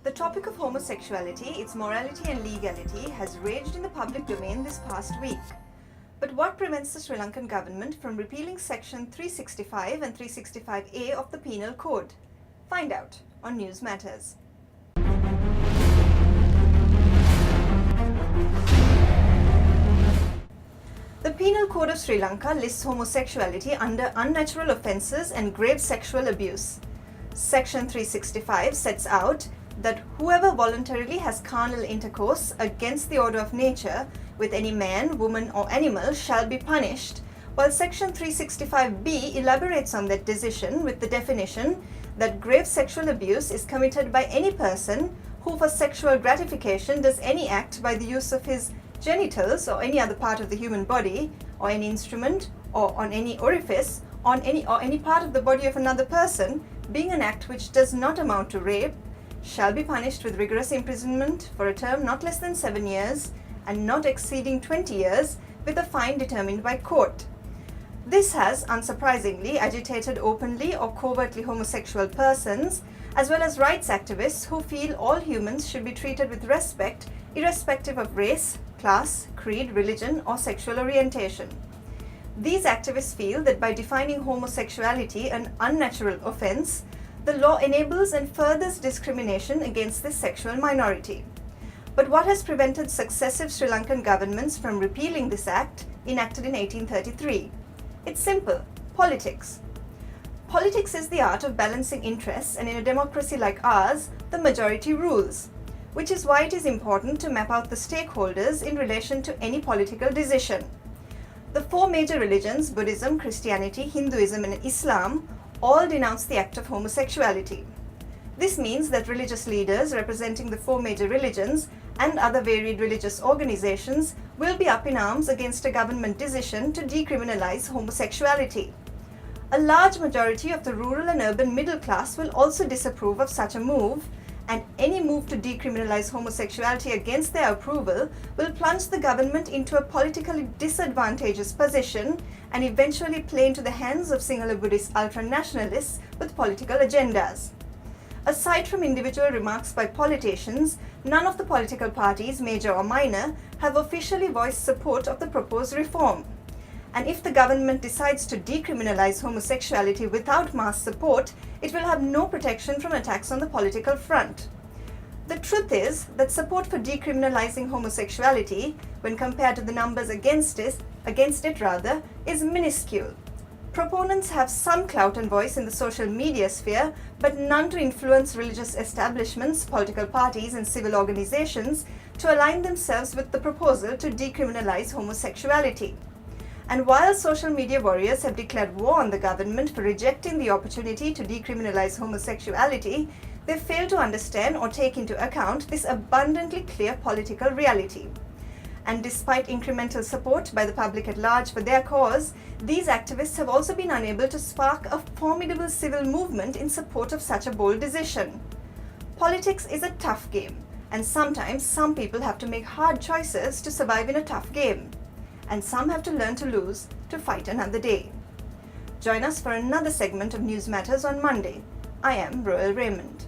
The topic of homosexuality, its morality and legality has raged in the public domain this past week. But what prevents the Sri Lankan government from repealing Section 365 and 365A of the Penal Code? Find out on News Matters. The Penal Code of Sri Lanka lists homosexuality under unnatural offences and grave sexual abuse. Section 365 sets out that whoever voluntarily has carnal intercourse against the order of nature with any man, woman or animal shall be punished, while Section 365B elaborates on that decision with the definition that grave sexual abuse is committed by any person who for sexual gratification does any act by the use of his genitals or any other part of the human body or any instrument or on any orifice on any part of the body of another person, being an act which does not amount to rape, shall be punished with rigorous imprisonment for a term not less than 7 years and not exceeding 20 years with a fine determined by court. This has, unsurprisingly, agitated openly or covertly homosexual persons as well as rights activists who feel all humans should be treated with respect irrespective of race, class, creed, religion or sexual orientation. These activists feel that by defining homosexuality an unnatural offence, the law enables and furthers discrimination against this sexual minority. But what has prevented successive Sri Lankan governments from repealing this act, enacted in 1833? It's simple: politics. Politics is the art of balancing interests, and in a democracy like ours, the majority rules, which is why it is important to map out the stakeholders in relation to any political decision. The four major religions, Buddhism, Christianity, Hinduism and Islam, all denounce the act of homosexuality. This means that religious leaders representing the four major religions and other varied religious organizations will be up in arms against a government decision to decriminalize homosexuality. A large majority of the rural and urban middle class will also disapprove of such a move, and any move to decriminalize homosexuality against their approval will plunge the government into a politically disadvantageous position and eventually play into the hands of Sinhala Buddhist ultra-nationalists with political agendas. Aside from individual remarks by politicians, none of the political parties, major or minor, have officially voiced support of the proposed reform. And if the government decides to decriminalize homosexuality without mass support, it will have no protection from attacks on the political front. The truth is that support for decriminalizing homosexuality, when compared to the numbers against it, is minuscule. Proponents have some clout and voice in the social media sphere, but none to influence religious establishments, political parties and civil organizations to align themselves with the proposal to decriminalize homosexuality. And while social media warriors have declared war on the government for rejecting the opportunity to decriminalize homosexuality, they fail to understand or take into account this abundantly clear political reality. And despite incremental support by the public at large for their cause, these activists have also been unable to spark a formidable civil movement in support of such a bold decision. Politics is a tough game, and sometimes some people have to make hard choices to survive in a tough game. And some have to learn to lose to fight another day. Join us for another segment of News Matters on Monday. I am Royal Raymond.